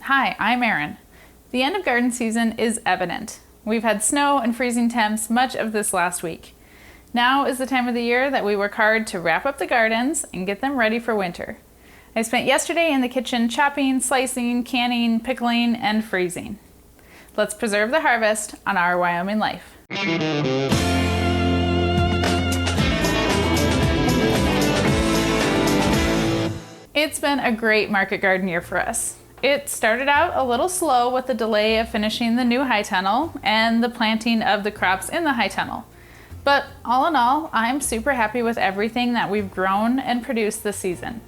Hi, I'm Erin. The end of garden season is evident. We've had snow and freezing temps much of this last week. Now is the time of the year that we work hard to wrap up the gardens and get them ready for winter. I spent yesterday in the kitchen chopping, slicing, canning, pickling, and freezing. Let's preserve the harvest on Our Wyoming Life. It's been a great market garden year for us. It started out a little slow with the delay of finishing the new high tunnel and the planting of the crops in the high tunnel. But all in all, I'm super happy with everything that we've grown and produced this season.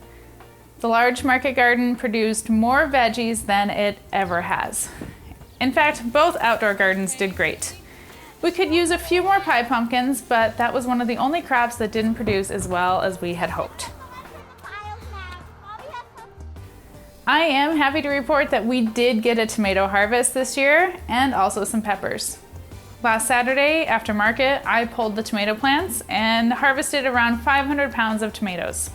The large market garden produced more veggies than it ever has. In fact, both outdoor gardens did great. We could use a few more pie pumpkins, but that was one of the only crops that didn't produce as well as we had hoped. I am happy to report that we did get a tomato harvest this year and also some peppers. Last Saturday after market, I pulled the tomato plants and harvested around 500 pounds of tomatoes.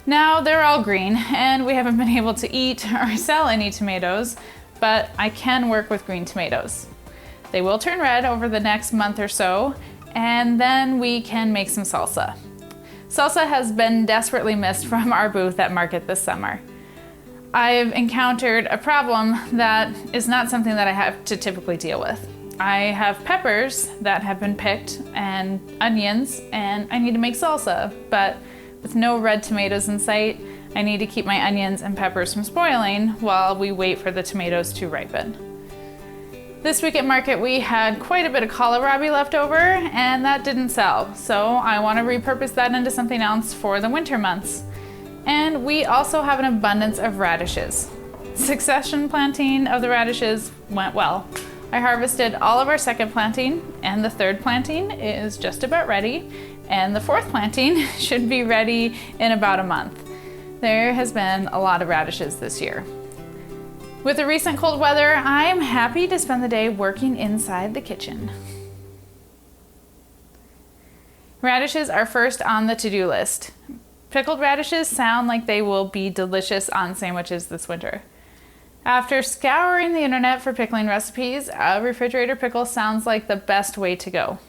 Now they're all green and we haven't been able to eat or sell any tomatoes, but I can work with green tomatoes. They will turn red over the next month or so, and then we can make some salsa. Salsa has been desperately missed from our booth at market this summer. I've encountered a problem that is not something that I have to typically deal with. I have peppers that have been picked and onions, and I need to make salsa, but with no red tomatoes in sight, I need to keep my onions and peppers from spoiling while we wait for the tomatoes to ripen. This week at market we had quite a bit of kohlrabi left over, and that didn't sell, so I want to repurpose that into something else for the winter months. And we also have an abundance of radishes. Succession planting of the radishes went well. I harvested all of our second planting, and the third planting is just about ready, and the fourth planting should be ready in about a month. There has been a lot of radishes this year. With the recent cold weather, I'm happy to spend the day working inside the kitchen. Radishes are first on the to-do list. Pickled radishes sound like they will be delicious on sandwiches this winter. After scouring the internet for pickling recipes, a refrigerator pickle sounds like the best way to go.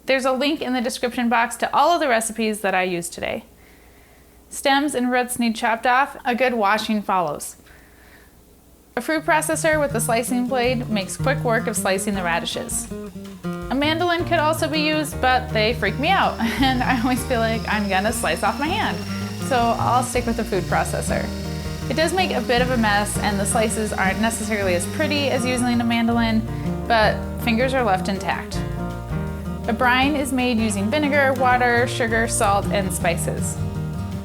There's a link in the description box to all of the recipes that I used today. Stems and roots need chopped off, a good washing follows. A fruit processor with a slicing blade makes quick work of slicing the radishes. A mandolin could also be used, but they freak me out, and I always feel like I'm gonna slice off my hand, so I'll stick with the food processor. It does make a bit of a mess, and the slices aren't necessarily as pretty as using a mandolin, but fingers are left intact. A brine is made using vinegar, water, sugar, salt, and spices.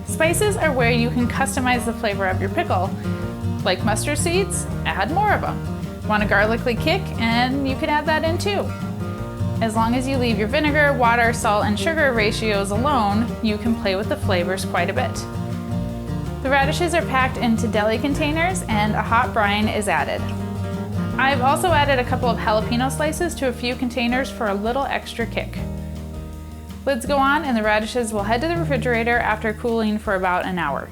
Spices are where you can customize the flavor of your pickle. Like mustard seeds, add more of them. Want a garlicky kick, and you can add that in too. As long as you leave your vinegar, water, salt, and sugar ratios alone, you can play with the flavors quite a bit. The radishes are packed into deli containers and a hot brine is added. I've also added a couple of jalapeno slices to a few containers for a little extra kick. Lids go on and the radishes will head to the refrigerator after cooling for about an hour.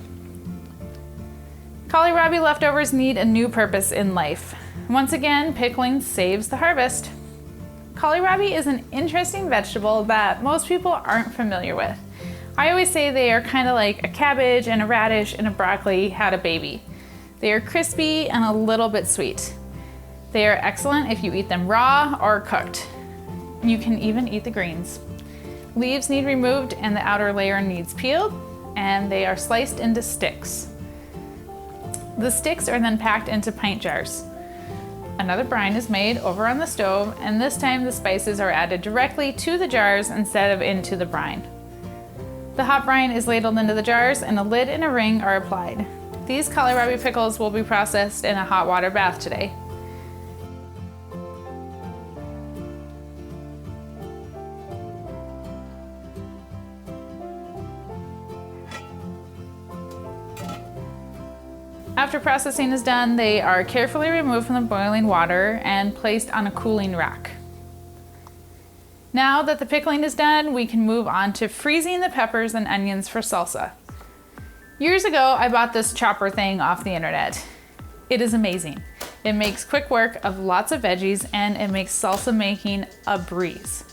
Kohlrabi leftovers need a new purpose in life. Once again, pickling saves the harvest. Kohlrabi is an interesting vegetable that most people aren't familiar with. I always say they are kind of like a cabbage and a radish and a broccoli had a baby. They are crispy and a little bit sweet. They are excellent if you eat them raw or cooked. You can even eat the greens. Leaves need removed and the outer layer needs peeled, and they are sliced into sticks. The sticks are then packed into pint jars. Another brine is made over on the stove, and this time the spices are added directly to the jars instead of into the brine. The hot brine is ladled into the jars and a lid and a ring are applied. These kohlrabi pickles will be processed in a hot water bath today. After processing is done, they are carefully removed from the boiling water and placed on a cooling rack. Now that the pickling is done, we can move on to freezing the peppers and onions for salsa. Years ago, I bought this chopper thing off the internet. It is amazing. It makes quick work of lots of veggies, and it makes salsa making a breeze.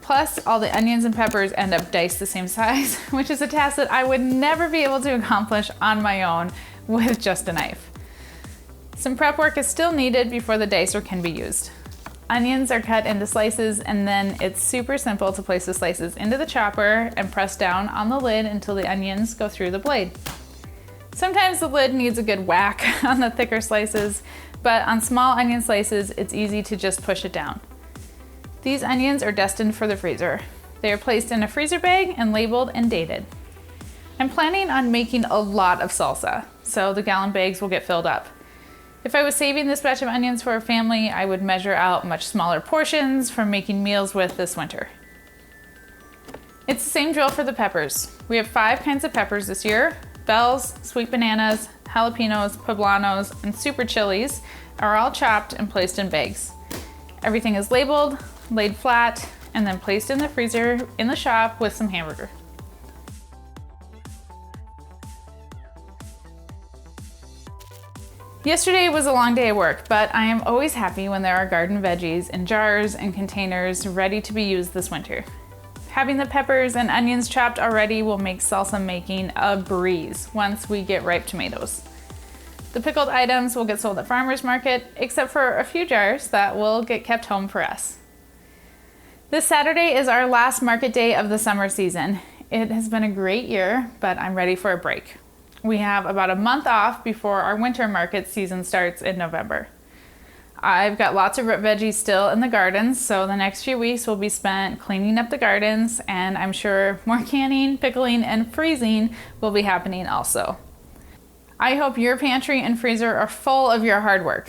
Plus, all the onions and peppers end up diced the same size, which is a task that I would never be able to accomplish on my own with just a knife. Some prep work is still needed before the dicer can be used. Onions are cut into slices, and then it's super simple to place the slices into the chopper and press down on the lid until the onions go through the blade. Sometimes the lid needs a good whack on the thicker slices, but on small onion slices, it's easy to just push it down. These onions are destined for the freezer. They are placed in a freezer bag and labeled and dated. I'm planning on making a lot of salsa, so the gallon bags will get filled up. If I was saving this batch of onions for a family, I would measure out much smaller portions for making meals with this winter. It's the same drill for the peppers. We have 5 kinds of peppers this year. Bells, sweet bananas, jalapenos, poblanos, and super chilies are all chopped and placed in bags. Everything is labeled, laid flat, and then placed in the freezer in the shop with some hamburger. Yesterday was a long day at work, but I am always happy when there are garden veggies in jars and containers ready to be used this winter. Having the peppers and onions chopped already will make salsa making a breeze once we get ripe tomatoes. The pickled items will get sold at farmers market, except for a few jars that will get kept home for us. This Saturday is our last market day of the summer season. It has been a great year, but I'm ready for a break. We have about a month off before our winter market season starts in November. I've got lots of root veggies still in the gardens, so the next few weeks will be spent cleaning up the gardens, and I'm sure more canning, pickling, and freezing will be happening also. I hope your pantry and freezer are full of your hard work.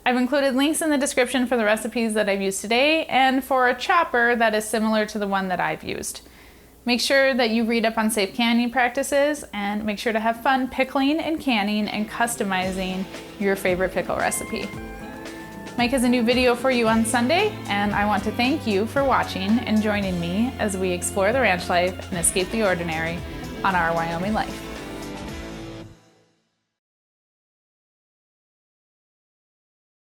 I've included links in the description for the recipes that I've used today and for a chopper that is similar to the one that I've used. Make sure that you read up on safe canning practices, and make sure to have fun pickling and canning and customizing your favorite pickle recipe. Mike has a new video for you on Sunday, and I want to thank you for watching and joining me as we explore the ranch life and escape the ordinary on Our Wyoming Life.